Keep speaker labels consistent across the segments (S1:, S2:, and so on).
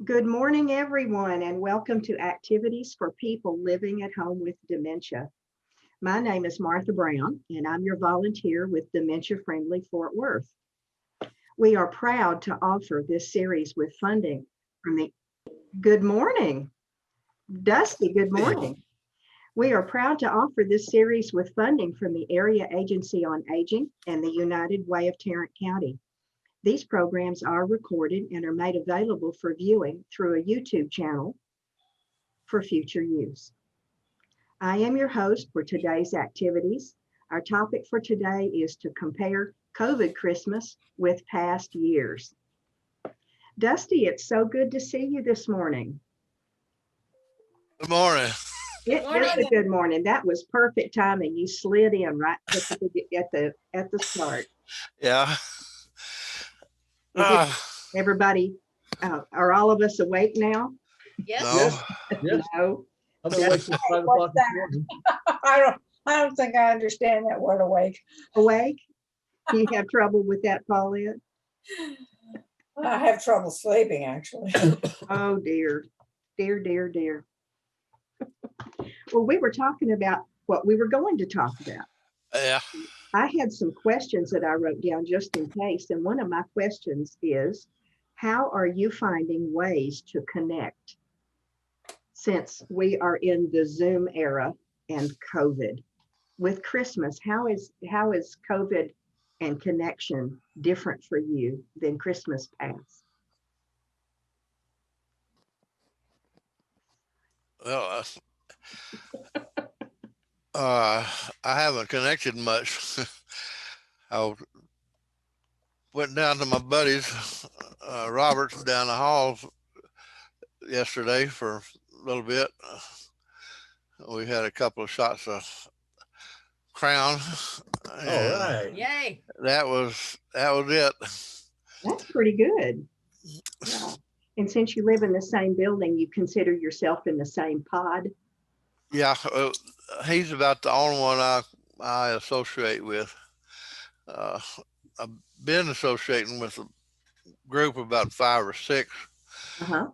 S1: Good morning, everyone, and welcome to Activities for People Living at Home with Dementia. My name is Martha Brown, and I'm your volunteer with Dementia Friendly Fort Worth. We are proud to offer this series with funding from the Good morning, Dusty. Good morning. We are proud to offer this series with funding from the Area Agency on Aging and the United Way of Tarrant County. These programs are recorded and are made available for viewing through a YouTube channel for future use. I am your host for today's activities. Our topic for today is to compare COVID Christmas with past years. Dusty, it's so good to see you this morning.
S2: Good morning.
S1: It is a good morning. That was perfect timing. You slid in right at the start.
S2: Yeah.
S1: Is everybody, are all of us awake now?
S3: Yes.
S2: No.
S4: Yes.
S1: No.
S4: I'm awake since 5 o'clock this morning.
S3: I don't think I understand that word awake.
S1: Awake? Do you have trouble with that, Paulette?
S3: I have trouble sleeping, actually.
S1: Oh dear, dear, dear, dear. Well, we were talking about what we were going to talk about.
S2: Yeah.
S1: I had some questions that I wrote down just in case. And one of my questions is, how are you finding ways to connect since we are in the Zoom era and COVID? With Christmas, how is COVID and connection different for you than Christmas past?
S2: Well, I haven't connected much. I went down to my buddy's, Robert's down the hall yesterday for a little bit. We had a couple of shots of Crown.
S4: All right.
S3: Yay.
S2: That was it.
S1: That's pretty good. Yeah. And since you live in the same building, you consider yourself in the same pod?
S2: Yeah. He's about the only one I associate with. Uh, I've been associating with a group of about 5 or 6,
S1: Uh-huh.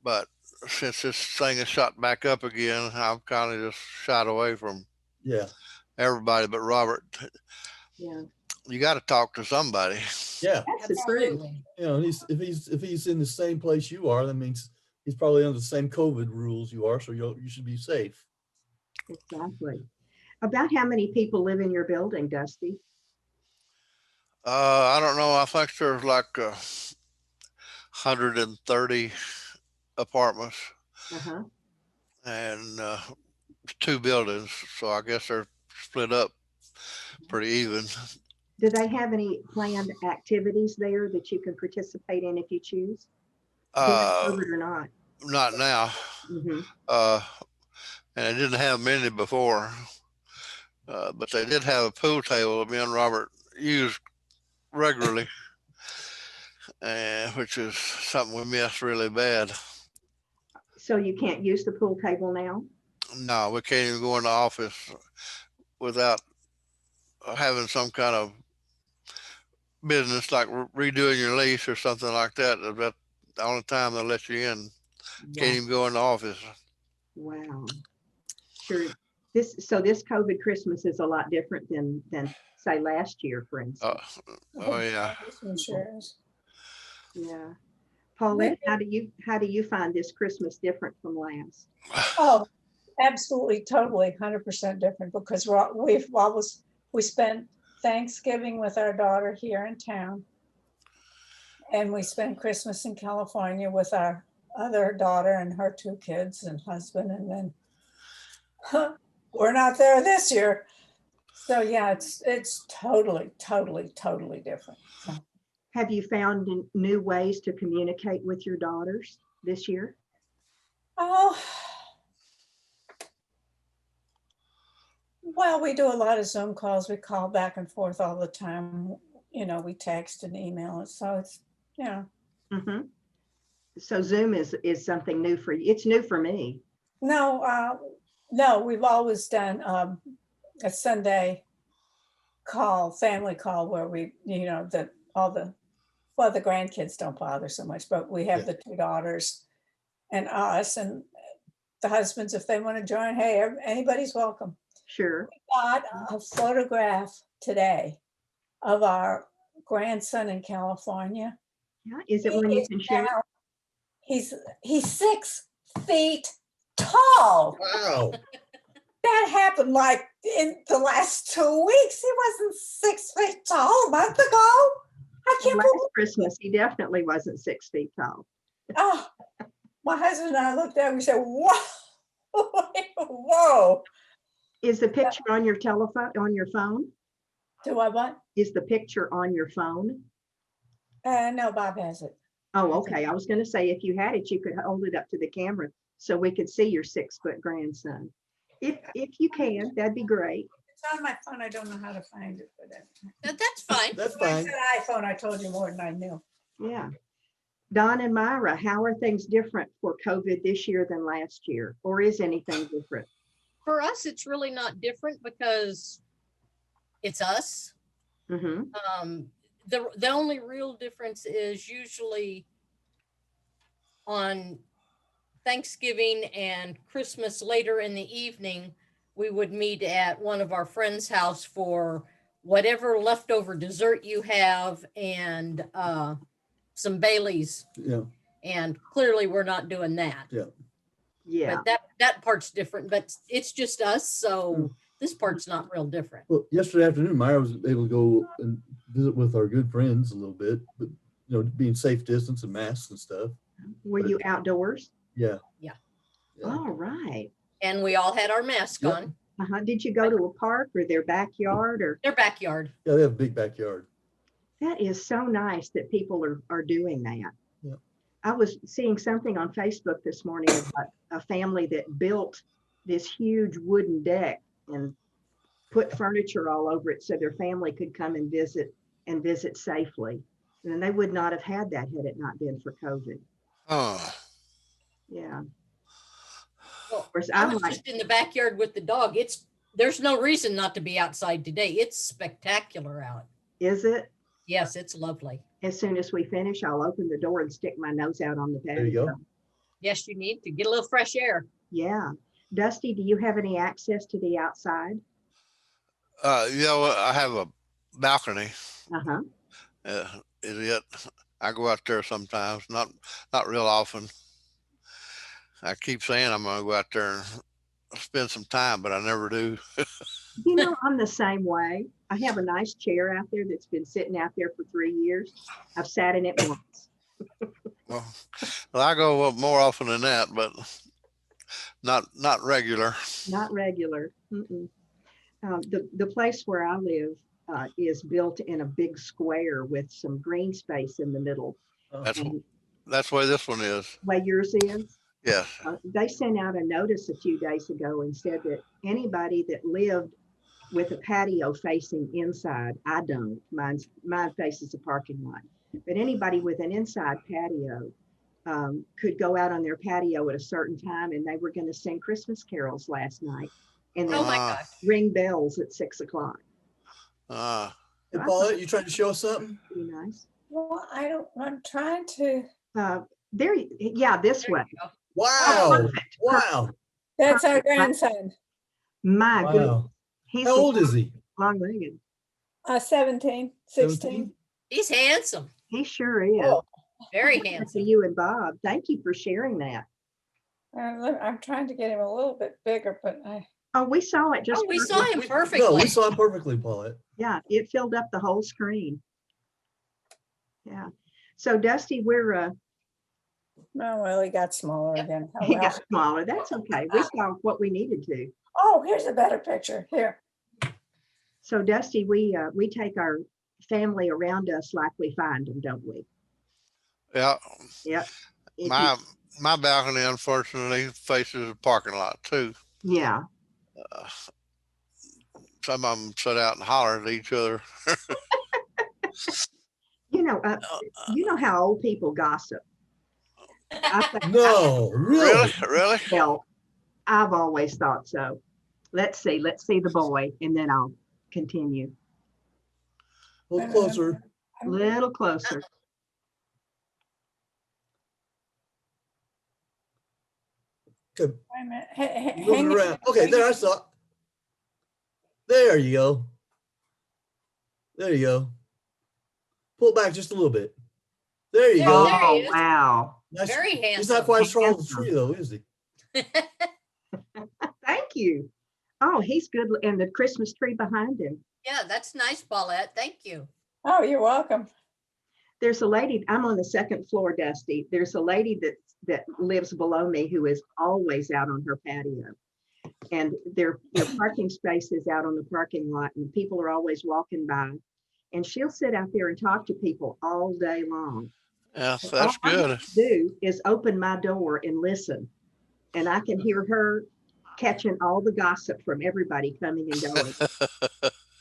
S2: but since this thing is shot back up again, I've kind of just shied away from
S4: Yeah.
S2: everybody but Robert.
S1: Yeah.
S2: You got to talk to somebody.
S4: Yeah.
S1: That's the truth.
S4: You know, if he's in the same place you are, that means he's probably under the same COVID rules you are, so you should be safe.
S1: Exactly. About how many people live in your building, Dusty?
S2: I don't know. I think there's like 130 apartments
S1: Uh-huh.
S2: and 2 buildings, so I guess they're split up pretty even.
S1: Do they have any planned activities there that you can participate in if you choose? During
S2: Uh,
S1: COVID or not?
S2: Not now.
S1: Mm-hmm.
S2: Uh, and they didn't have many before. But they did have a pool table that me and Robert used regularly, which is something we missed really bad.
S1: So you can't use the pool table now?
S2: No, we can't even go in the office without having some kind of business like redoing your lease or something like that. That's the only time they'll let you in. Can't even go in the office.
S1: Wow. Sure. This COVID Christmas is a lot different than say last year, for instance.
S2: Oh yeah.
S1: Yeah. Paulette, how do you find this Christmas different from last?
S3: Oh, absolutely, totally, 100% different because we spent Thanksgiving with our daughter here in town, and we spent Christmas in California with our other daughter and her 2 kids and husband, and then we're not there this year. So yeah, it's totally different. So.
S1: Have you found new ways to communicate with your daughters this year?
S3: Oh, well, we do a lot of Zoom calls. We call back and forth all the time. You know, we text and email. So it's, yeah.
S1: Mm-hmm. So Zoom is something new for you. It's new for me.
S3: No, we've always done a Sunday call, family call, where we, you know, the grandkids don't bother so much, but we have the 2 daughters and us and the husbands, if they want to join, hey, anybody's welcome.
S1: Sure.
S3: Got a photograph today of our grandson in California.
S1: Yeah. Is it
S3: He
S1: one you
S3: is
S1: can share?
S3: now- He's 6 feet tall.
S4: Wow.
S3: That happened like in the last 2 weeks. He wasn't 6 feet tall a month ago. I can't
S1: Last
S3: believe.
S1: Christmas, he definitely wasn't 6 feet tall.
S3: Oh, my husband and I looked at him. We said, "Whoa, whoa!"
S1: Is the picture on your telephone, on your phone?
S3: Do I what?
S1: Is the picture on your phone?
S3: No, Bob has it.
S1: Oh, okay. I was going to say, if you had it, you could hold it up to the camera so we could see your 6-foot grandson. If you can, that'd be great.
S3: It's on my phone. I don't know how to find it, but
S5: That's fine.
S4: That's
S3: when I
S4: fine.
S3: said iPhone, I told you more than I knew.
S1: Yeah. Don and Myra, how are things different for COVID this year than last year? Or is anything different?
S5: For us, it's really not different because it's us.
S1: Mm-hmm.
S5: The only real difference is usually on Thanksgiving and Christmas later in the evening, we would meet at one of our friends' house for whatever leftover dessert you have and some Baileys.
S4: Yeah.
S5: And clearly we're not doing that.
S1: Yeah.
S5: But that part's different, but it's just us. So this part's not real different.
S4: Well, yesterday afternoon, Myra was able to go and visit with our good friends a little bit, but being safe distance and masks and stuff.
S1: Were you outdoors?
S4: Yeah.
S5: Yeah.
S1: All right.
S5: And we all had our mask
S4: Yep.
S5: on.
S1: Uh-huh. Did you go to a park or their backyard or?
S5: Their backyard.
S4: Yeah, they have a big backyard.
S1: That is so nice that people are doing that.
S4: Yeah.
S1: I was seeing something on Facebook this morning about a family that built this huge wooden deck and put furniture all over it so their family could come and visit safely. And they would not have had that had it not been for COVID.
S2: Oh,
S1: Yeah.
S5: Well,
S1: Of course,
S5: I
S1: I'm
S5: was
S1: like,
S5: just in the backyard with the dog. There's no reason not to be outside today. It's spectacular out.
S1: is it?
S5: Yes, it's lovely.
S1: As soon as we finish, I'll open the door and stick my nose out on the patio.
S4: There you go.
S5: Yes, you need to get a little fresh air.
S1: Yeah. Dusty, do you have any access to the outside?
S2: I have a balcony.
S1: Uh-huh.
S2: Is it? I go out there sometimes, not real often. I keep saying I'm gonna go out there and spend some time, but I never do.
S1: I'm the same way. I have a nice chair out there that's been sitting out there for 3 years. I've sat in it once.
S2: Well, I go up more often than that, but not regular.
S1: Not regular. Mm-mm. The place where I live is built in a big square with some green space in the middle.
S2: That's
S1: And
S2: that's the way this one is.
S1: the way yours is,
S2: Yes.
S1: they sent out a notice a few days ago and said that anybody that lived with a patio facing inside, I don't, mine faces a parking lot, but anybody with an inside patio could go out on their patio at a certain time, and they were going to sing Christmas carols last night and then
S5: Oh my
S2: Ah.
S5: gosh.
S1: ring bells at 6 o'clock.
S4: Hey, Paulette, you trying to show us something?
S1: Pretty nice.
S3: Well, I'm trying to.
S1: This
S5: There
S1: way.
S5: you go.
S4: Wow.
S1: Perfect.
S4: Wow.
S3: That's our
S1: Perfect.
S3: grandson,
S1: My goodness.
S4: Wow.
S1: He's
S4: How old is he?
S1: long-legged.
S3: 17, 16.
S4: 17?
S5: He's handsome.
S1: He sure is.
S3: Oh.
S5: Very
S1: To
S5: handsome.
S1: you and Bob. Thank you for sharing that.
S3: I'm trying to get him a little bit bigger, but
S1: Oh, we saw it just.
S5: Oh, we saw him
S4: No,
S5: perfectly.
S4: we saw it perfectly, Paulette.
S1: Yeah, it filled up the whole screen. Yeah. So Dusty, we're
S3: oh, well, he got smaller
S5: Yep.
S3: again. Oh,
S1: he
S3: well.
S1: got smaller. That's okay. We saw what we needed to.
S3: Oh, here's a better picture. Here.
S1: So Dusty, we take our family around us like we find them, don't we?
S2: Yeah.
S1: Yep. If
S2: My balcony unfortunately faces a parking lot too.
S1: yeah.
S2: Some of them sit out and holler at each other.
S1: You know how old people gossip. I think,
S4: No, really?
S2: Really?
S1: well, I've always thought so. Let's see the boy, and then I'll continue.
S4: A little closer.
S1: A little closer.
S4: Okay,
S3: Wait a minute.
S4: you're moving around. Okay, there I saw it. There you go. There you go. Pull it back just a little bit. There you
S5: There-
S4: go.
S5: there he
S1: Oh,
S5: is.
S1: wow.
S4: Nice.
S5: Very
S4: He's not
S5: handsome.
S4: quite as tall as a
S1: Handsome.
S4: tree though, is he?
S1: Thank you. Oh, he's good. And the Christmas tree behind him.
S5: Yeah, that's nice, Paulette. Thank you.
S3: Oh, you're welcome.
S1: There's a lady, I'm on the second floor, Dusty. There's a lady that lives below me who is always out on her patio. And their parking spaces out on the parking lot, and people are always walking by. And she'll sit out there and talk to people all day long.
S2: Yeah,
S1: And
S2: that's
S1: all I
S2: good.
S1: have to do is open my door and listen. And I can hear her catching all the gossip from everybody coming and going.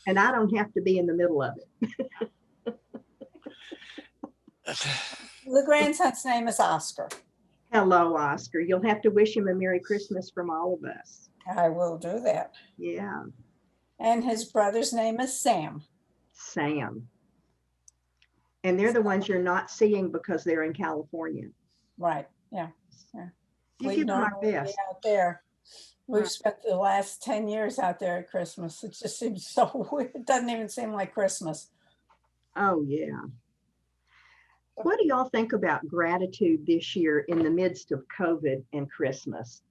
S1: And I don't have to be in the middle of it.
S3: The grandson's name is Oscar.
S1: Hello, Oscar. You'll have to wish him a Merry Christmas from all of us.
S3: I will do that.
S1: Yeah,
S3: And his brother's name is Sam.
S1: Sam. And they're the ones you're not seeing because they're in California.
S3: Right, yeah.
S1: You
S3: We
S1: give them our
S3: normally be
S1: best.
S3: out there. We've
S1: Right.
S3: spent the last 10 years out there at Christmas. It just seems so weird. It doesn't even seem like Christmas.
S1: Oh, yeah. What do y'all think about gratitude this year in the midst of COVID and Christmas?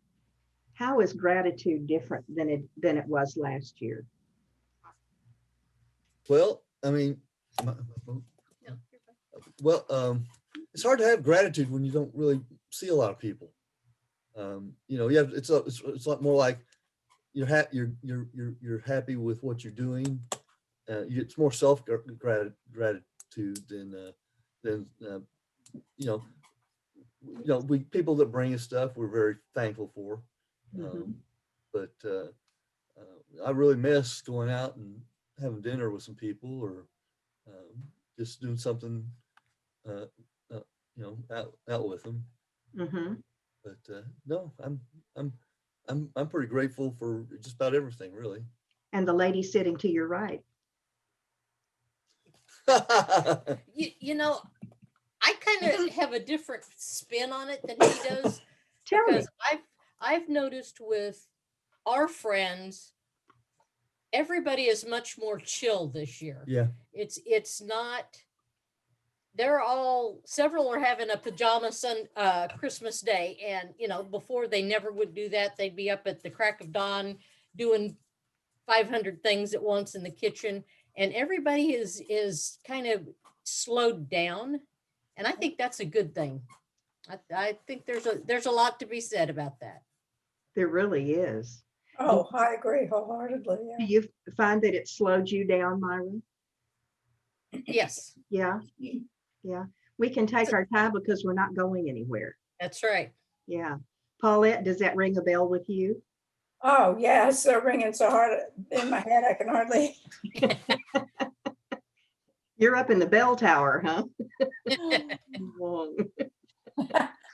S1: How is gratitude different than it was last year?
S4: Well, I mean, it's hard to have gratitude when you don't really see a lot of people. You know, it's a lot more like you're happy with what you're doing. It's more self gratitude than we people that bring us stuff we're very thankful for.
S1: Mhm.
S4: But I really miss going out and having dinner with some people, or just doing something out with them.
S1: Mhm.
S4: But no, I'm pretty grateful for just about everything, really.
S1: And the lady sitting to your right.
S5: You know, I kind of have a different spin on it than he does
S1: Tell me.
S5: because I've noticed with our friends, everybody is much more chill this year.
S4: Yeah.
S5: It's not. Several are having a pajama Christmas day, and before they never would do that. They'd be up at the crack of dawn doing 500 things at once in the kitchen, and everybody is kind of slowed down, and I think that's a good thing. I think there's a lot to be said about that.
S1: There really is.
S3: Oh, I agree wholeheartedly.
S1: Do
S3: Yeah.
S1: you find that it slowed you down, Myra?
S5: Yes,
S1: Yeah. Yeah. We can take our time because we're not going anywhere.
S5: that's right.
S1: Yeah. Paulette, does that ring a bell with you?
S3: Oh, yeah, it's so ringing so hard in my head, I can hardly.
S1: You're up in the bell tower, huh?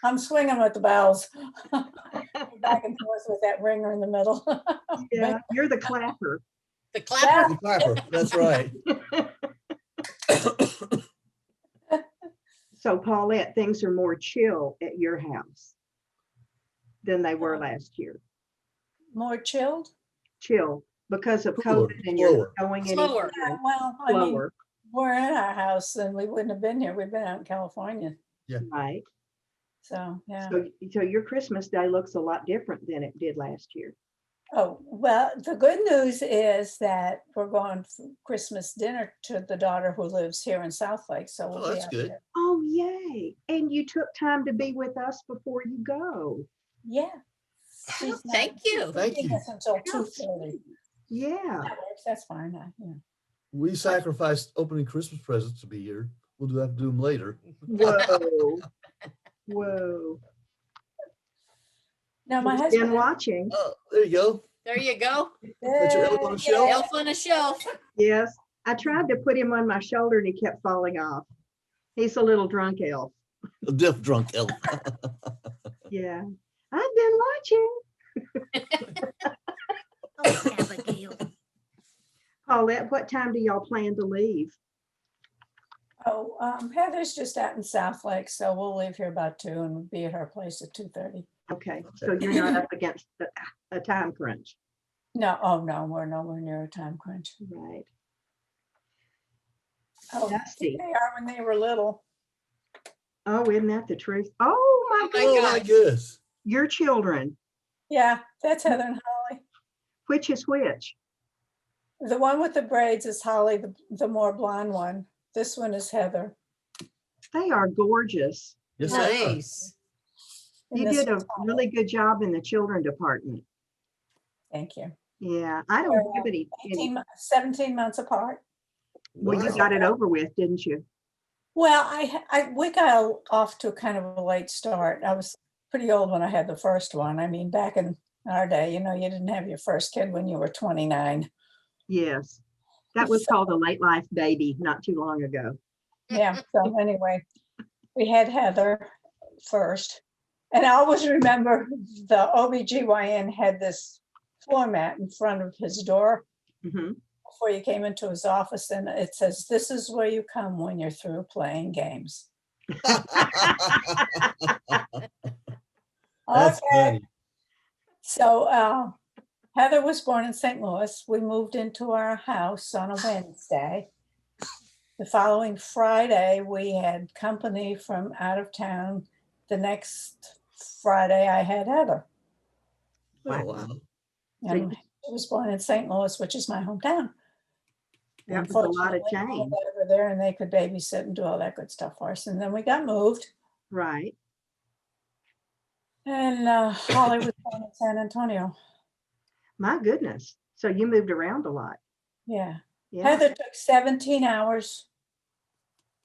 S3: I'm swinging with the bells. Back and forth with that ringer in the middle.
S1: Yeah, you're the clapper.
S5: The clapper.
S4: The clapper, that's right.
S1: So Paulette, things are more chill at your house than they were last year.
S3: More chilled?
S1: Chill because of
S4: Slower,
S1: COVID and you're
S4: slower.
S1: not going
S5: Slower.
S3: Yeah,
S1: anywhere.
S3: well, I mean,
S1: Slower,
S3: we're in our house and we wouldn't have been here. We've been out in California.
S1: right?
S3: So, yeah.
S1: So your Christmas day looks a lot different than it did last year.
S3: Oh, well, the good news is that we're going for Christmas dinner to the daughter who lives here in South Lake. So
S4: Oh,
S3: we'll be
S4: that's
S3: out
S4: good.
S3: there.
S1: Oh, yay. And you took time to be with us before you go.
S3: Yeah. She's not
S5: Thank you.
S4: Thank
S3: leaving
S4: you.
S3: us until
S1: How
S3: 2:30.
S1: Yeah.
S3: That works. That's fine. Yeah.
S4: We sacrificed opening Christmas presents to be here. We'll have to do them later.
S1: Whoa. Whoa.
S3: No, my
S1: He's
S3: husband.
S1: been watching.
S4: Oh, there you go.
S5: There you go.
S4: Put your elf on the shelf.
S5: Elf on a shelf.
S1: Yes. I tried to put him on my shoulder and he kept falling off. He's a little drunk elf.
S4: A deaf drunk elf.
S1: Yeah. I've been watching.
S5: Oh, Abigail.
S1: Paulette, what time do y'all plan to leave?
S3: Oh, Heather's just out in South Lake, so we'll leave here about 2 and we'll be at her place at 2:30.
S1: Okay, so you're not up against a time crunch,
S3: No, oh no, we're nowhere near a time crunch.
S1: right?
S3: Oh,
S1: Dusty.
S3: they are when they were little.
S1: Oh, isn't that the truth? Oh my
S5: Oh my
S1: God,
S4: Oh, my
S5: gosh.
S4: goodness.
S1: your children,
S3: Yeah, that's Heather and Holly.
S1: which is which?
S3: The one with the braids is Holly, the more blonde one. This one is Heather.
S1: They are gorgeous.
S4: Yes, they are.
S5: Nice.
S3: And
S1: You
S3: this
S1: did a
S3: one's Holly.
S1: really good job in the children department.
S3: Thank you.
S1: Yeah, I don't have any,
S3: 17 months apart.
S1: well, you
S4: Wow.
S1: got it over with, didn't you?
S3: Well, we got off to kind of a late start. I was pretty old when I had the first one. I mean, back in our day, you didn't have your first kid when you were 29.
S1: Yes. That was called a late life baby not too long ago.
S3: Yeah. So anyway, we had Heather first. And I always remember the OBGYN had this floor mat in front of his door
S1: Mhm.
S3: before you came into his office. And it says, "This is where you come when you're through playing games."
S4: That's
S3: Okay.
S4: funny.
S3: So Heather was born in St. Louis. We moved into our house on a Wednesday. The following Friday, we had company from out of town. The next Friday, I had Heather.
S4: Oh, wow.
S3: And she was born in St. Louis, which is my hometown.
S1: That was a lot of
S3: Unfortunately, we
S1: change.
S3: got over there and they could babysit and do all that good stuff for us. And then we got moved.
S1: Right.
S3: And Holly was born in San Antonio.
S1: My goodness. So you moved around a lot.
S3: Yeah.
S1: Yeah.
S3: Heather took 17 hours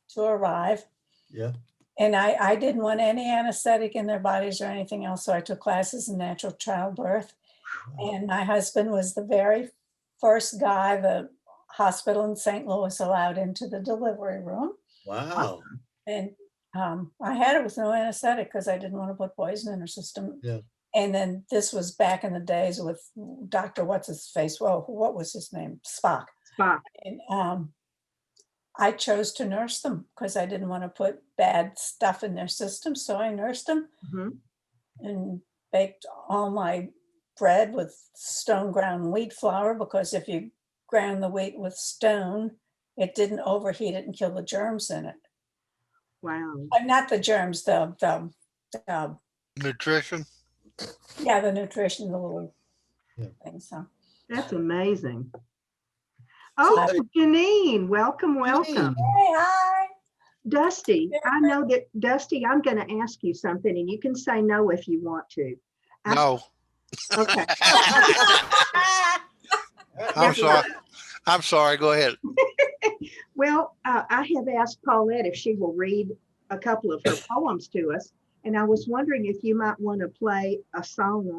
S3: to arrive.
S4: Yeah.
S3: And I didn't want any anesthetic in their bodies or anything else. So I took classes in natural childbirth. And my husband was the very first guy the hospital in St. Louis allowed into the delivery room.
S4: Wow.
S3: And I had it with no anesthetic because I didn't want to put poison in her system.
S4: Yeah.
S3: And then this was back in the days with Dr. What's his face? Well, what was his name? Spock.
S1: Spock.
S3: And I chose to nurse them because I didn't want to put bad stuff in their system. So I nursed them
S1: Mhm.
S3: and baked all my bread with stone ground wheat flour, because if you ground the wheat with stone, it didn't overheat it and kill the germs in it.
S1: Wow.
S3: Not the germs, the
S2: Nutrition.
S3: yeah, the nutrition, the little
S4: Yeah.
S3: things. So
S1: That's amazing. Oh,
S4: So,
S1: Janine, welcome, welcome.
S4: Janine.
S3: hey, hi.
S1: Dusty, I know that, Dusty, I'm going to ask you something and you can say no if you want to.
S2: No,
S1: Okay.
S2: I'm sorry. I'm sorry. Go ahead.
S1: Well, I have asked Paulette if she will read a couple of her poems to us. And I was wondering if you might want to play a song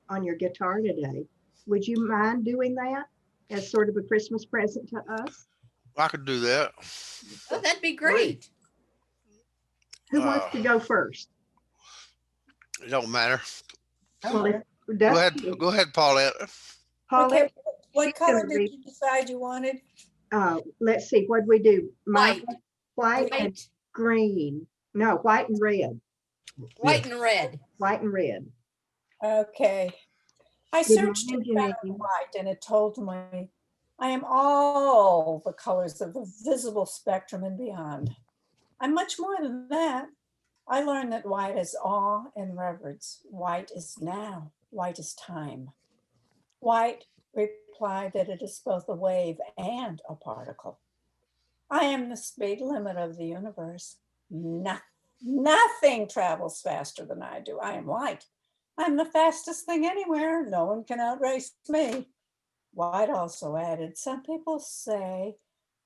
S1: on your guitar today. Would you mind doing that as sort of a Christmas present to us?
S2: I could do that.
S5: Oh, that'd be great.
S1: Who wants to go first?
S2: It don't matter.
S1: Well, if
S2: Go ahead.
S1: Dusty,
S2: Go ahead, Paulette.
S1: Paulette,
S3: Okay, what
S1: she's
S3: color
S1: gonna
S3: did
S1: read-
S3: you decide you wanted?
S1: let's see, what we do?
S5: White.
S1: White and
S5: White,
S1: green. No, white and red.
S5: white and red.
S1: White and red.
S3: Okay. I
S1: Good
S3: searched
S1: morning,
S3: and found
S1: Janine.
S3: white, and it told me I am all the colors of the visible spectrum and beyond. I'm much more than that. I learned that white is awe and reverence. White is now. White is time. White replied that it is both a wave and a particle. I am the speed limit of the universe. Nothing travels faster than I do. I am light. I'm the fastest thing anywhere. No one can outrace me. White also added, some people say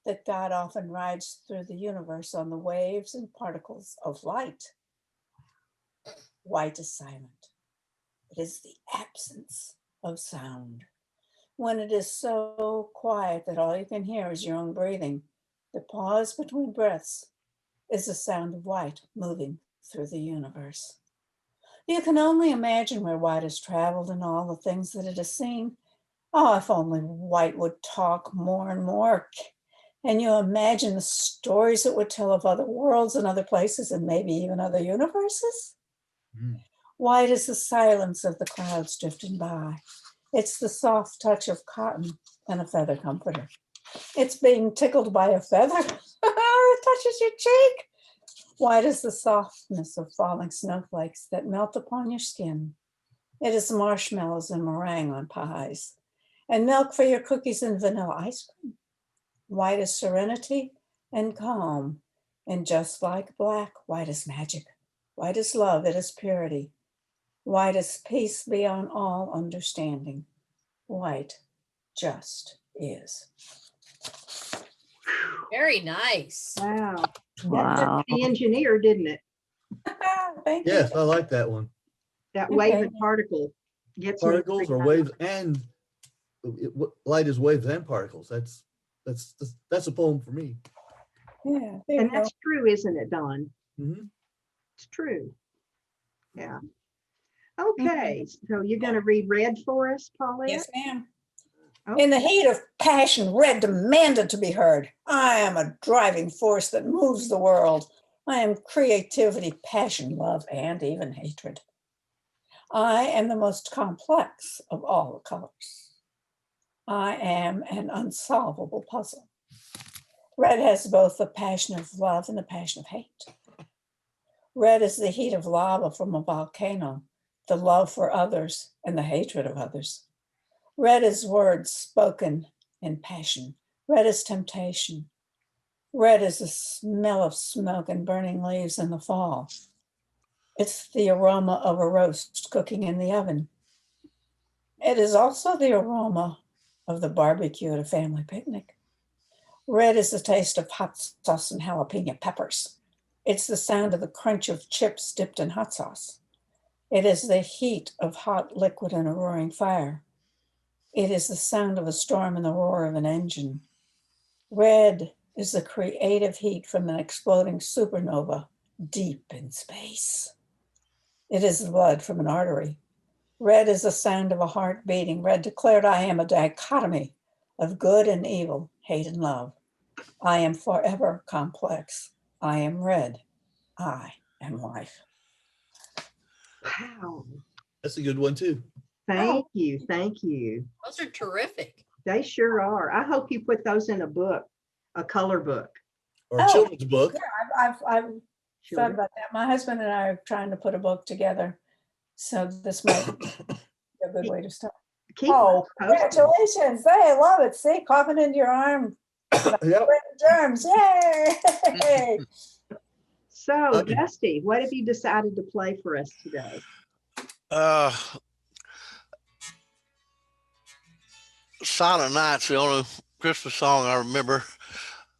S3: that God often rides through the universe on the waves and particles of light. White is silent. It is the absence of sound. When it is so quiet that all you can hear is your own breathing, the pause between breaths is the sound of white moving through the universe. You can only imagine where white has traveled and all the things that it has seen. Oh, if only white would talk more and more. And you imagine the stories it would tell of other worlds and other places and maybe even other universes.
S4: Mm.
S3: White is the silence of the clouds drifting by. It's the soft touch of cotton and a feather comforter. It's being tickled by a feather. It touches your cheek. White is the softness of falling snowflakes that melt upon your skin. It is marshmallows and meringue on pies, and milk for your cookies and vanilla ice cream. White is serenity and calm, and just like black, white is magic. White is love, it is purity. White is peace beyond all understanding. White just is.
S5: Very nice.
S1: Wow. That
S6: Wow.
S1: took the engineer, didn't it?
S3: Thank you.
S4: Yes, I like that one.
S1: That wave
S3: Okay.
S1: and particle gets me
S4: Particles
S1: every
S4: or
S1: time.
S4: waves, and light is waves and particles. That's a poem for me.
S3: Yeah, there
S1: And
S3: you go.
S1: that's true, isn't it, Don?
S4: Mhm.
S1: It's true. Yeah. Okay, so you're going to read Red for us, Paulette?
S3: Yes, ma'am.
S1: Okay.
S3: In the heat of passion, red demanded to be heard. I am a driving force that moves the world. I am creativity, passion, love, and even hatred. I am the most complex of all the colors. I am an unsolvable puzzle. Red has both the passion of love and the passion of hate. Red is the heat of lava from a volcano, the love for others and the hatred of others. Red is words spoken in passion. Red is temptation. Red is the smell of smoke and burning leaves in the fall. It's the aroma of a roast cooking in the oven. It is also the aroma of the barbecue at a family picnic. Red is the taste of hot sauce and jalapeno peppers. It's the sound of the crunch of chips dipped in hot sauce. It is the heat of hot liquid in a roaring fire. It is the sound of a storm and the roar of an engine. Red is the creative heat from an exploding supernova deep in space. It is the blood from an artery. Red is the sound of a heart beating. Red declared, I am a dichotomy of good and evil, hate and love. I am forever complex. I am red. I am life.
S1: Wow.
S4: That's a good one too.
S1: Thank you. Thank you.
S5: Those are terrific.
S1: They sure are. I hope you put those in a book, a color book.
S4: Or a
S3: Oh,
S4: children's book.
S3: I've thought
S1: Sure.
S3: about that. My husband and I are trying to put a book together. So this might be a good way to start.
S1: Keep
S3: Oh,
S1: us posted.
S3: congratulations. Hey, I love it. See, coughing into your arm.
S4: Yep.
S3: Germs. Yay.
S1: So,
S4: Okay.
S1: Dusty, what have you decided to play for us today?
S2: Silent Night's the only Christmas song I remember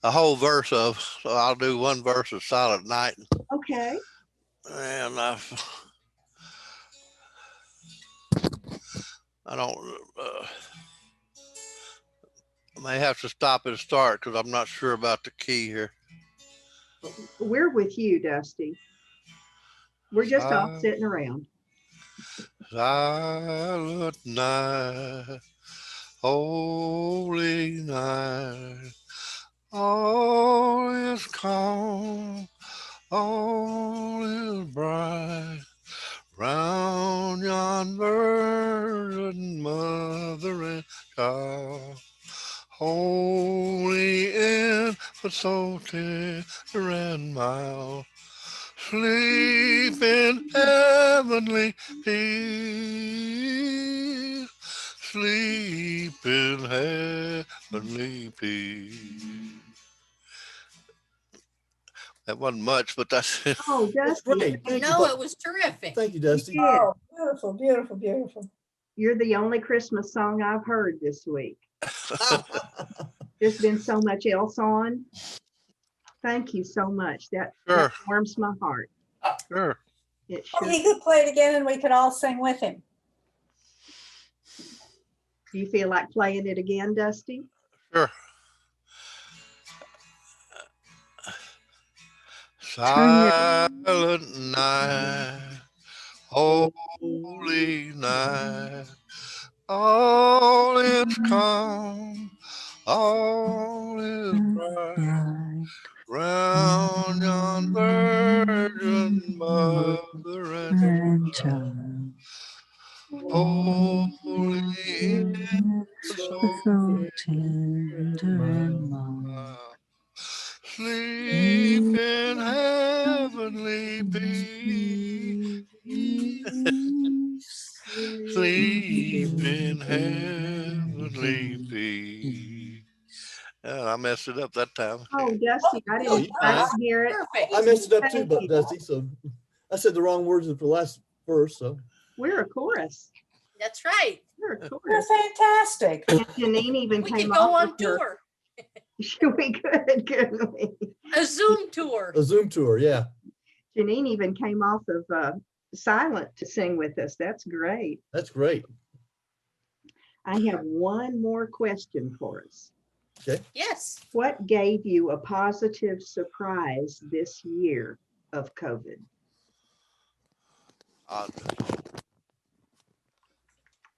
S2: a whole verse of. So I'll do one verse of Silent Night.
S1: Okay.
S2: And I don't, I may have to stop and start because I'm not sure about the key here.
S1: We're with you, Dusty. We're just all
S2: Silent
S1: sitting around.
S2: Night, holy night, all is calm, all is bright, round yon virgin mother and child, holy infant, so tender and mild, sleep in heavenly peace, sleep in heavenly peace. That wasn't much, but that's it.
S1: Oh,
S4: That's
S1: Dusty,
S4: great. Thank you.
S5: No, it was terrific.
S4: Thank you, Dusty.
S1: you did.
S3: Oh, beautiful, beautiful, beautiful.
S1: You're the only Christmas song I've heard this week. There's been so much else on. Thank you so much. That
S2: Sure.
S1: warms my heart.
S2: Sure.
S1: It
S3: Oh,
S1: sure.
S3: he could play it again and we could all sing with him.
S1: Do you feel like playing it again, Dusty?
S2: Sure. Silent night, holy night, all is calm, All is bright
S6: Right.
S2: round yon virgin mother and
S6: And
S2: child.
S6: child.
S2: Holy infant,
S6: So
S2: so
S6: tender and mild.
S2: mild. Sleep in heavenly peace. Sleep in heavenly peace. I messed it up that time.
S1: Oh, Dusty, I
S4: Oh,
S1: didn't
S4: you
S1: quite
S4: fine.
S1: hear it.
S5: Perfect.
S4: I messed it up too,
S1: Thank
S4: but
S1: you.
S4: Dusty, so I said the wrong words for the last verse, so.
S1: We're a chorus.
S5: That's right.
S1: We're a
S3: You're
S1: chorus.
S3: fantastic.
S1: And Janine even
S5: We
S1: came
S5: could go
S1: off
S5: on
S1: of her.
S5: tour,
S1: We could, couldn't we?
S5: a Zoom tour.
S4: A Zoom tour, yeah.
S1: Janine even came off of silent to sing with us. That's great.
S4: That's great.
S1: I have one more question for us.
S4: Okay.
S5: Yes.
S1: What gave you a positive surprise this year of COVID?
S2: Uh,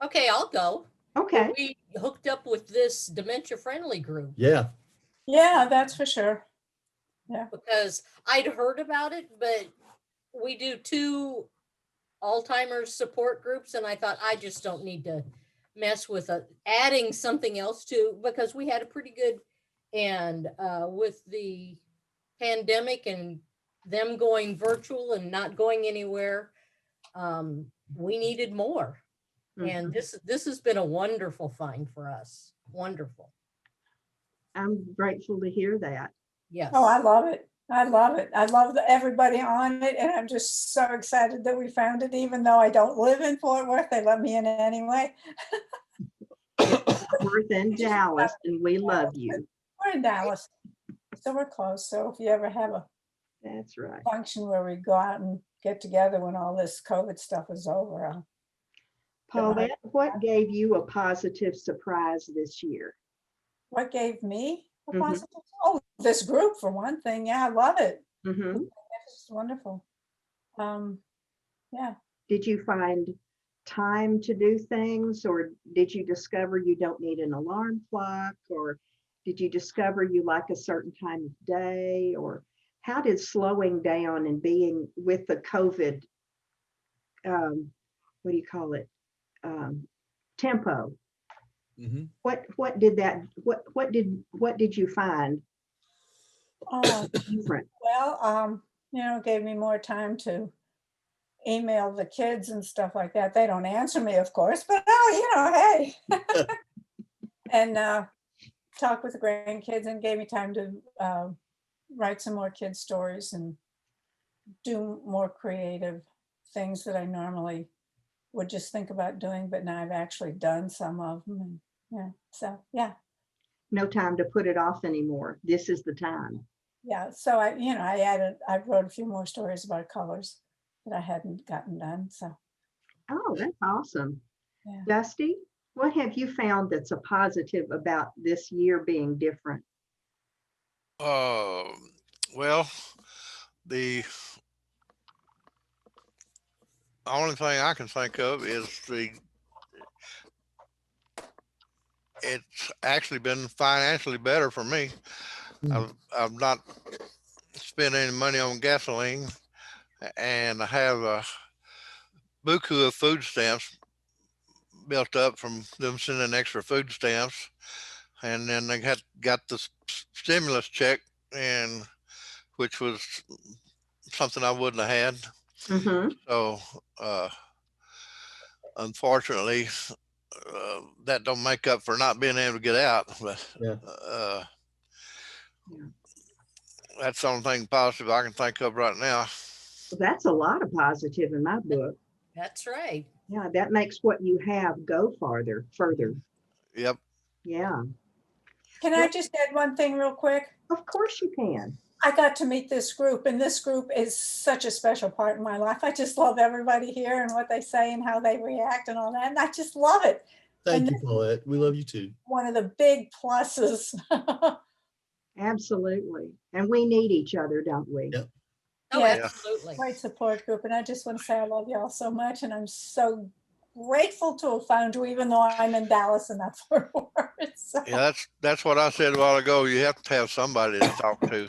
S5: Okay, I'll go.
S1: Okay.
S5: We hooked up with this dementia friendly group
S4: Yeah.
S3: Yeah, that's for sure.
S5: because I'd heard about it, but we do 2 Alzheimer's support groups, and I thought I just don't need to mess with adding something else to, because we had a pretty good, and with the pandemic and them going virtual and not going anywhere, we needed more. And this has been a wonderful find for us. Wonderful.
S1: I'm grateful to hear that.
S5: Yes.
S3: Oh, I love it. I love it. I love everybody on it. And I'm just so excited that we found it, even though I don't live in Fort Worth. They let me in anyway.
S1: Worth and Dallas, and we love you.
S3: We're in Dallas, so we're close. So if you ever have a
S1: That's right.
S3: function where we go out and get together when all this COVID stuff is over,
S1: Paulette, what gave you a positive surprise this year?
S3: what gave me a
S1: Mhm.
S3: positive? Oh, this group for one thing. Yeah, I love it.
S1: Mhm.
S3: It's wonderful. Yeah.
S1: Did you find time to do things, or did you discover you don't need an alarm clock, or did you discover you like a certain time of day, or how did slowing down and being with the COVID, what do you call it, tempo?
S4: Mm-hmm.
S1: What did that? What did you find different?
S3: Well, it gave me more time to email the kids and stuff like that. They don't answer me, of course, but hey. And talk with the grandkids, and gave me time to write some more kids' stories and do more creative things that I normally would just think about doing, but now I've actually done some of them. And yeah.
S1: No time to put it off anymore. This is the time.
S3: Yeah, so I wrote a few more stories about colors that I hadn't gotten done, so.
S1: Oh, that's awesome.
S3: Yeah.
S1: Dusty, what have you found that's a positive about this year being different?
S2: well, the only thing I can think of is it's actually been financially better for me. I've not spent any money on gasoline, and I have a buku of food stamps built up from them sending extra food stamps, and then they got the stimulus check, and which was something I wouldn't have had.
S1: Mm-hmm.
S2: So unfortunately, that don't make up for not being able to get out, but
S4: Yeah.
S2: That's the only thing positive I can think of right now.
S1: Well, that's a lot of positive in my book.
S5: That's right.
S1: Yeah, that makes what you have go further.
S2: Yep.
S1: Yeah,
S3: Can I just add one thing real quick?
S1: of course you can.
S3: I got to meet this group, and this group is such a special part in my life. I just love everybody here and what they say and how they react and all that. And I just love it.
S4: Thank you, Paulette. We love you too.
S3: One of the big pluses.
S1: Absolutely. And we need each other, don't we?
S4: Yep.
S5: Oh,
S3: Yeah.
S5: absolutely.
S3: Great support group. And I just want to say I love y'all so much. And I'm so grateful to have found you, even though I'm in Dallas and that's where we're. So,
S2: Yeah, that's what I said a while ago. You have to have somebody to talk to.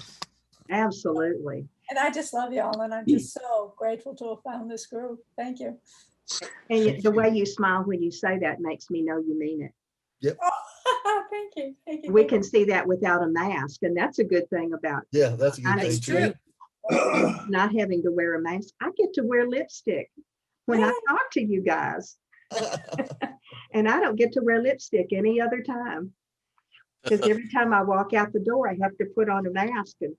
S1: Absolutely.
S3: and I just love y'all, and I'm just so grateful to have found this group. Thank you.
S1: And the way you smile when you say that makes me know you mean it.
S3: Oh, thank you. Thank you.
S1: We
S3: thank
S1: can
S3: you.
S1: see that without a mask, and that's a good thing about
S4: Yeah, that's a good
S1: I
S4: thing
S5: That's
S4: too.
S5: true.
S1: not having to wear a mask. I get to wear lipstick when I talk to you guys, and I don't get to wear lipstick any other time. Because every time I walk out the door, I have to put on a mask and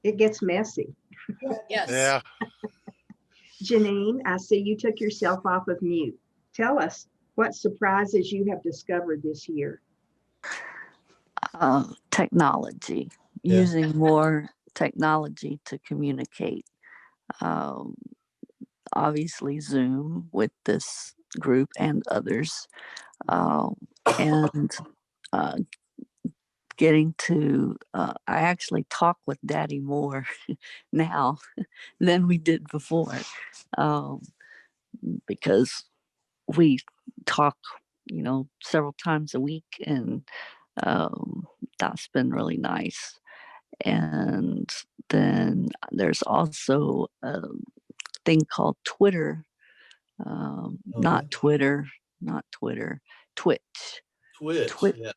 S1: it gets messy.
S5: Yes.
S2: Yeah.
S1: Janine, I see you took yourself off of mute. Tell us what surprises you have discovered this year.
S6: Technology,
S4: Yeah.
S6: using more technology to communicate. Um, Obviously, Zoom with this group and others, and uh, getting to, I actually talk with Daddy more now than we did before, um, because we talk, several times a week, and that's been really nice. And then there's also a thing called Twitter,
S4: Okay.
S6: not Twitter, Twitch,
S4: Twitch. Yeah.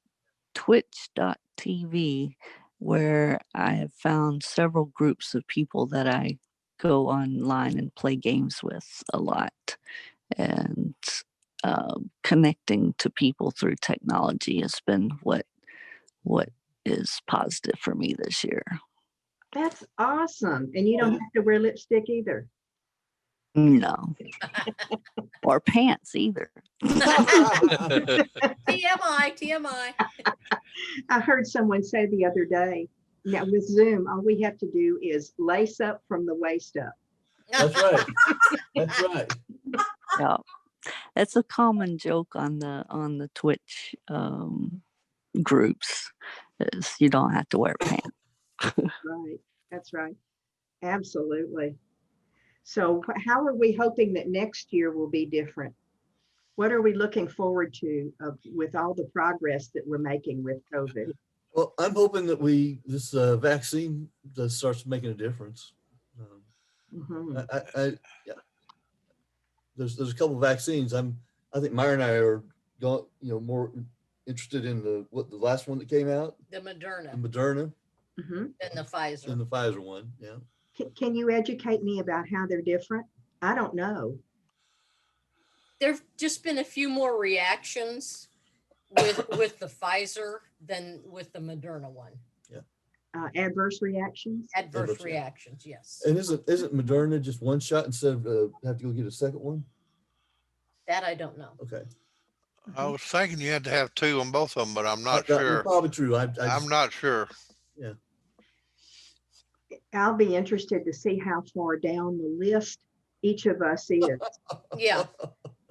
S6: twitch.tv, where I have found several groups of people that I go online and play games with a lot. And connecting to people through technology has been what is positive for me this year.
S1: That's awesome. And you don't have to wear lipstick either.
S6: No, or pants either.
S5: TMI.
S1: I heard someone say the other day, now with Zoom, all we have to do is lace up from the waist up.
S4: That's right. That's right.
S6: Yeah, that's a common joke on the Twitch groups. Is you don't have to wear pants.
S1: Right. That's right. Absolutely. So how are we hoping that next year will be different? What are we looking forward to with all the progress that we're making with COVID?
S4: Well, I'm hoping that this vaccine starts making a difference.
S1: Mhm.
S4: Yeah. There's a couple of vaccines. I think Myra and I are going, more interested in the last one that came out,
S5: The
S4: the
S5: Moderna
S4: Moderna
S1: Mhm.
S5: and the Pfizer.
S4: and the Pfizer one. Yeah.
S1: Can you educate me about how they're different? I don't know.
S5: There've just been a few more reactions with the Pfizer than with the Moderna one.
S1: Adverse reactions?
S5: Adverse
S4: yeah.
S5: reactions, yes.
S4: And isn't Moderna just one shot instead of have to go get a second one?
S5: That I don't know.
S4: Okay.
S2: I was thinking you had to have two on both of them, but I'm not
S4: That's
S2: sure.
S4: probably true.
S2: I'm not sure.
S4: Yeah.
S1: I'll be interested to see how far down the list each of us is.
S5: Yeah.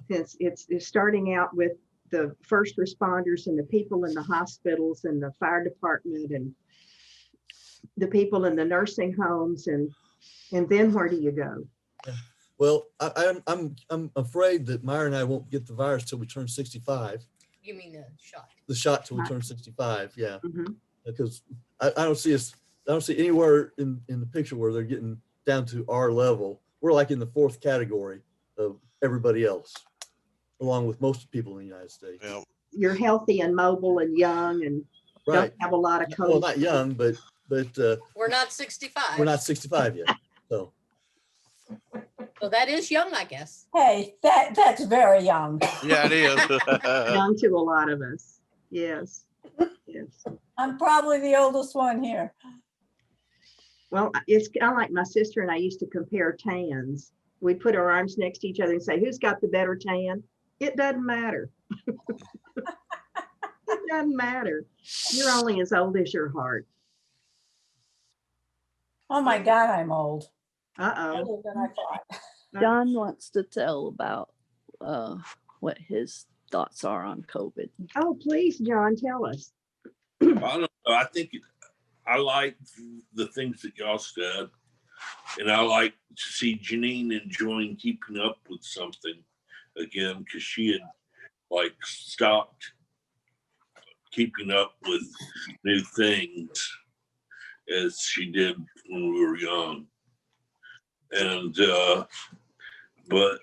S1: It's starting out with the first responders and the people in the hospitals and the fire department and the people in the nursing homes, and then where do you go?
S4: Yeah. Well, I'm afraid that Myra and I won't get the virus till we turn 65.
S5: You mean the shot?
S4: The shot till we
S1: Right.
S4: turn 65. Yeah.
S1: Mhm.
S4: Because I don't see anywhere in the picture where they're getting down to our level. We're like in the fourth category of everybody else, along with most people in the United States.
S2: Yeah.
S1: You're healthy and mobile and young and
S4: Right.
S1: don't have a lot of COVID.
S4: Well, not young, but
S5: We're not 65.
S4: we're not 65 yet. So
S5: So that is young, I guess.
S3: Hey, that's very young.
S2: Yeah, it is.
S1: Young to a lot of us. Yes. Yes.
S3: I'm probably the oldest one here.
S1: Well, it's kind of like my sister and I used to compare tans. We'd put our arms next to each other and say, who's got the better tan? It doesn't matter. It doesn't matter. You're only as old as your heart.
S3: Oh my God, I'm old.
S1: Uh-oh.
S3: Older than I thought.
S6: John wants to tell about what his thoughts are on COVID.
S1: Oh, please, John, tell us.
S7: I don't know. I think I like the things that y'all said, and I like to see Janine enjoying keeping up with something. again because she had like stopped keeping up with new things as she did when we were young. And but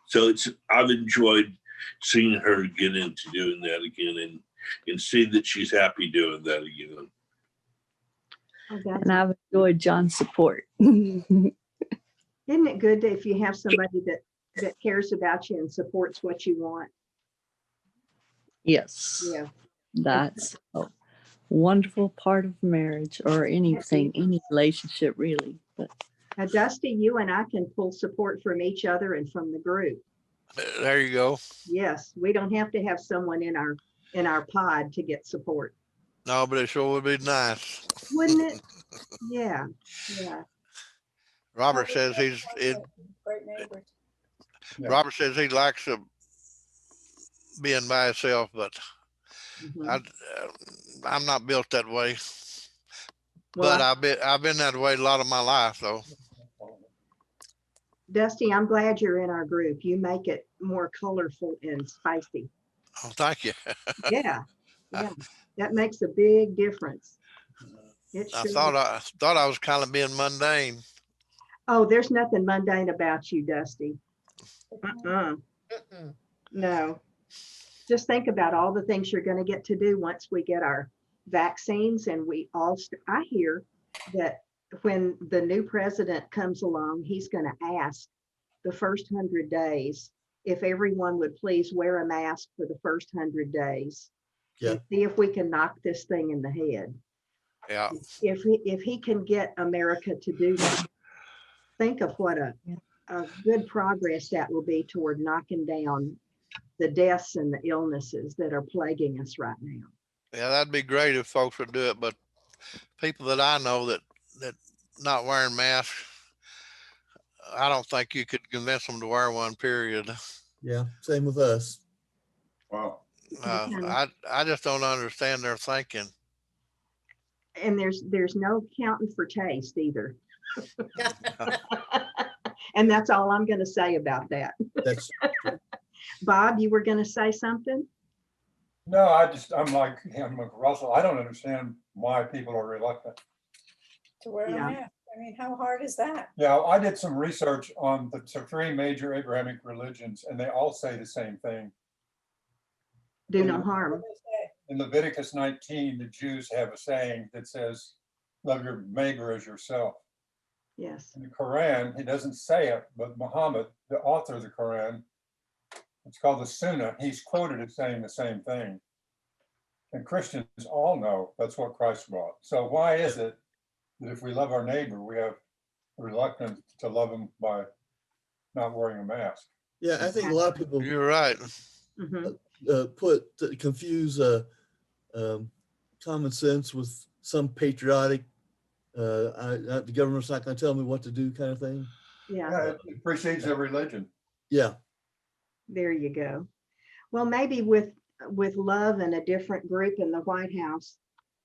S7: so I've enjoyed seeing her get into doing that again and see that she's happy doing that again.
S1: Oh, that's,
S6: And I've enjoyed John's support.
S1: isn't it good if you have somebody that cares about you and supports what you want?
S6: Yes,
S1: Yeah.
S6: that's a wonderful part of marriage or anything, any relationship really. But
S1: Now, Dusty, you and I can pull support from each other and from the group.
S2: There you go.
S1: Yes, we don't have to have someone in our pod to get support,
S2: No, but it sure would be nice.
S1: wouldn't it? Yeah, yeah.
S2: Robert says
S3: Great neighbors.
S2: Robert says he likes being by himself, but
S1: Mhm.
S2: I'm not built that way.
S1: Well,
S2: But I've been that way a lot of my life, though.
S1: Dusty, I'm glad you're in our group. You make it more colorful and spicy.
S2: Oh, thank you.
S1: Yeah, yeah. That makes a big difference. It
S2: I
S1: sure
S2: thought
S1: does.
S2: I was kind of being mundane.
S1: Oh, there's nothing mundane about you, Dusty. Uh-uh.
S5: Mm-mm.
S1: No. Just think about all the things you're going to get to do once we get our vaccines, and we all, I hear that when the new president comes along, he's going to ask the first 100 days if everyone would please wear a mask for the first 100 days.
S4: Yeah.
S1: And see if we can knock this thing in the head.
S2: Yeah.
S1: If he can get America to do that, think of what a good progress that will be toward knocking down the deaths and the illnesses that are plaguing us right now.
S2: Yeah, that'd be great if folks would do it. But people that I know that not wearing masks, I don't think you could convince them to wear one, period.
S4: Yeah, same with us.
S7: Wow.
S2: I just don't understand their thinking.
S1: And there's no counting for taste either. And that's all I'm going to say about that.
S4: That's
S1: Bob, you were going to say something?
S8: No, I'm like Russell. I don't understand why people are reluctant.
S3: To wear a
S1: Yeah.
S3: mask. I mean, how hard is that?
S8: Yeah, I did some research on the three major Abrahamic religions, and they all say the same thing.
S1: Do no
S3: What
S1: harm.
S3: do they say?
S8: In Leviticus 19, the Jews have a saying that says, "Love your neighbor as yourself."
S1: Yes.
S8: In the Quran, he doesn't say it, but Muhammad, the author of the Quran, it's called the Sunnah, he's quoted as saying the same thing. And Christians all know that's what Christ brought. So why is it that if we love our neighbor, we have reluctance to love him by not wearing a mask?
S4: yeah. I think a lot of people
S2: You're right.
S1: Mhm.
S4: confuse common sense with some patriotic. The government's not going to tell me what to do, kind of thing.
S1: Yeah,
S8: Yeah, it precedes their religion.
S4: Yeah,
S1: there you go. Well, maybe with love and a different group in the White House,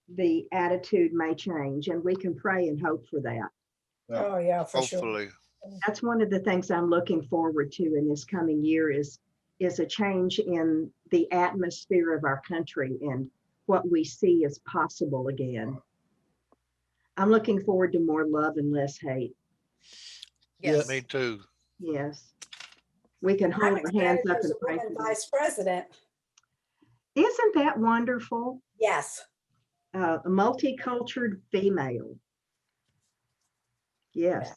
S1: the attitude may change, and we can pray and hope for that.
S8: Yeah.
S3: Oh, yeah, for sure.
S2: Hopefully.
S1: That's one of the things I'm looking forward to in this coming year is a change in the atmosphere of our country and what we see as possible again. I'm looking forward to more love and less hate.
S5: Yes.
S2: Me too.
S1: Yes. We can
S3: I'm
S1: hold our
S3: excited
S1: hands up
S3: there's
S1: and
S3: a
S1: pray.
S3: woman
S1: for them.
S3: vice president.
S1: Isn't that wonderful?
S3: Yes.
S1: A multicultural female. Yes,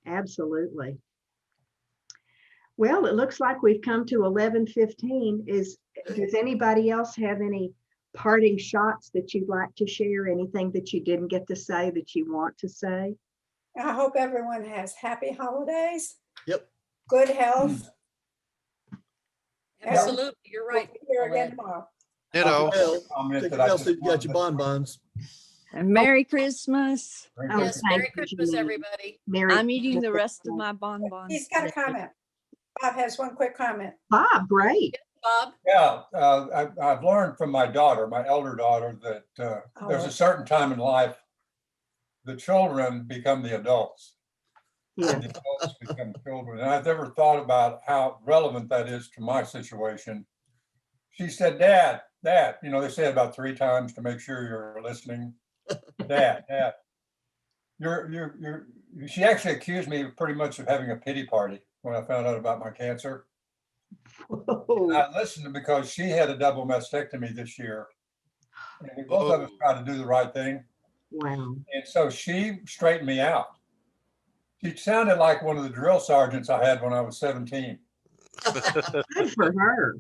S1: absolutely. Well, it looks like we've come to 11:15. Does anybody else have any parting shots that you'd like to share? Anything that you didn't get to say that you want to say?
S3: I hope everyone has happy holidays,
S4: yep.
S3: good health.
S5: Absolutely. You're right.
S3: We'll be here again
S5: Colette.
S3: tomorrow.
S2: Ditto.
S4: Well,
S8: Comment
S4: take
S8: that
S4: your
S8: I
S4: health
S8: just
S4: so you got your
S8: wanted-
S4: bonbons.
S6: And Merry Christmas.
S8: Merry
S1: Oh,
S5: Yes.
S8: Christmas.
S5: Merry
S1: thank you,
S5: Christmas,
S1: Janine.
S5: everybody.
S1: Merry
S6: I'm eating the
S1: Christmas.
S6: rest of my bonbons.
S3: He's got a
S6: today.
S3: comment. Bob has one quick comment.
S1: Bob, great.
S5: Bob.
S8: Yeah, I've learned from my daughter, my elder daughter, that there's
S3: Oh.
S8: a certain time in life the children become the adults.
S1: Yeah.
S8: and the adults become children. And I've never thought about how relevant that is to my situation. She said, Dad, Dad, you know, they say it about 3 times to make sure you're listening. Dad, Dad. She actually accused me pretty much of having a pity party when I found out about my cancer.
S1: Whoa.
S8: I listened because she had a double mastectomy this year. And we both of us
S2: Whoa.
S8: tried to do the right thing.
S1: Wow.
S8: And so she straightened me out. She sounded like one of the drill sergeants I had when I was 17.
S1: Good for her.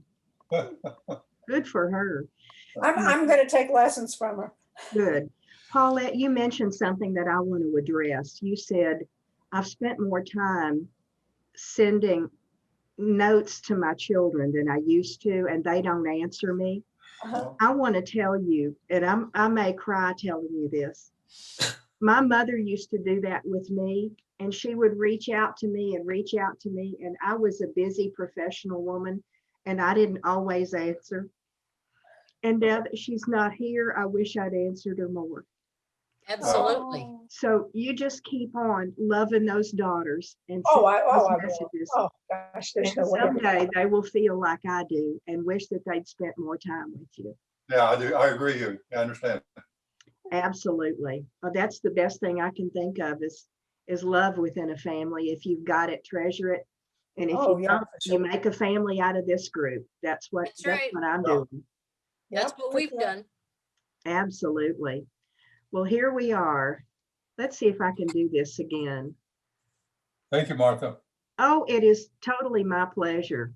S1: Good for her.
S3: I'm going to take lessons from her.
S1: Good. Paulette, you mentioned something that I want to address. You said, I've spent more time sending notes to my children than I used to, and they don't answer me. I want to tell you, and I may cry telling you this. My mother used to do that with me, and she would reach out to me, and I was a busy professional woman, and I didn't always answer. And now that she's not here, I wish I'd answered her more.
S5: Absolutely.
S1: So you just keep on loving those daughters and
S3: Oh,
S1: send
S3: I
S1: those
S3: will.
S1: messages.
S3: Oh, gosh, there's
S1: And
S3: no way.
S1: someday they will feel like I do and wish that they'd spent more time with you.
S8: Yeah, I do. I agree. You. I understand.
S1: Absolutely. That's the best thing I can think of is love within a family. If you've got it, treasure it. And if
S3: Oh,
S1: you
S3: yeah,
S1: don't,
S3: for
S1: you
S3: sure.
S1: make a family out of this group. That's what
S5: That's right.
S1: I'm
S8: Yeah.
S1: doing.
S5: That's
S3: Yep,
S5: what
S3: for
S5: we've
S3: sure.
S5: done.
S1: Absolutely. Well, here we are. Let's see if I can do this again.
S8: Thank you, Martha.
S1: Oh, it is totally my pleasure.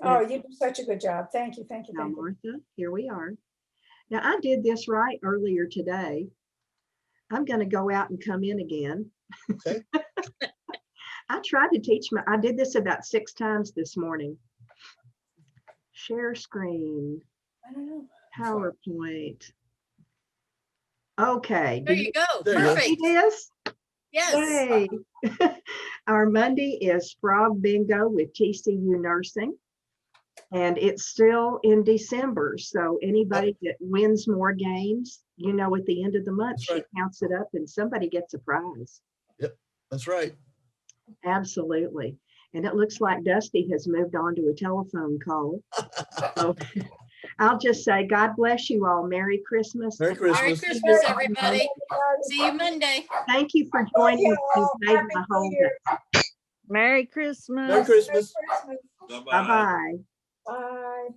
S3: Oh, you do such a good job. Thank you, thank you,
S1: Now,
S3: thank you.
S1: Martha, here we are. Now, I did this right earlier today. I'm going to go out and come in again.
S4: Okay.
S1: I tried to teach I did this about 6 times this morning. Share screen,
S3: I don't know.
S1: PowerPoint. Okay.
S5: There you go.
S4: There you go.
S5: Perfect.
S1: See this?
S5: Yes.
S1: Yay. Our Monday is Frog Bingo with TCU Nursing. And it's still in December. So anybody that wins more games, you know, at the end of the month,
S4: That's
S1: she
S4: right.
S1: counts it up and somebody gets a prize.
S4: That's right.
S1: Absolutely. And it looks like Dusty has moved on to a telephone call. So I'll just say, God bless you all. Merry Christmas.
S4: Merry
S5: Merry
S4: Christmas.
S5: Christmas, everybody. See you Monday.
S1: Thank you for joining me. You've made
S3: Happy
S1: my
S3: New
S1: whole
S3: Year.
S1: day.
S6: Merry Christmas.
S4: Merry Christmas.
S3: Merry Christmas.
S7: Bye-bye.
S1: Bye-bye.
S3: Bye.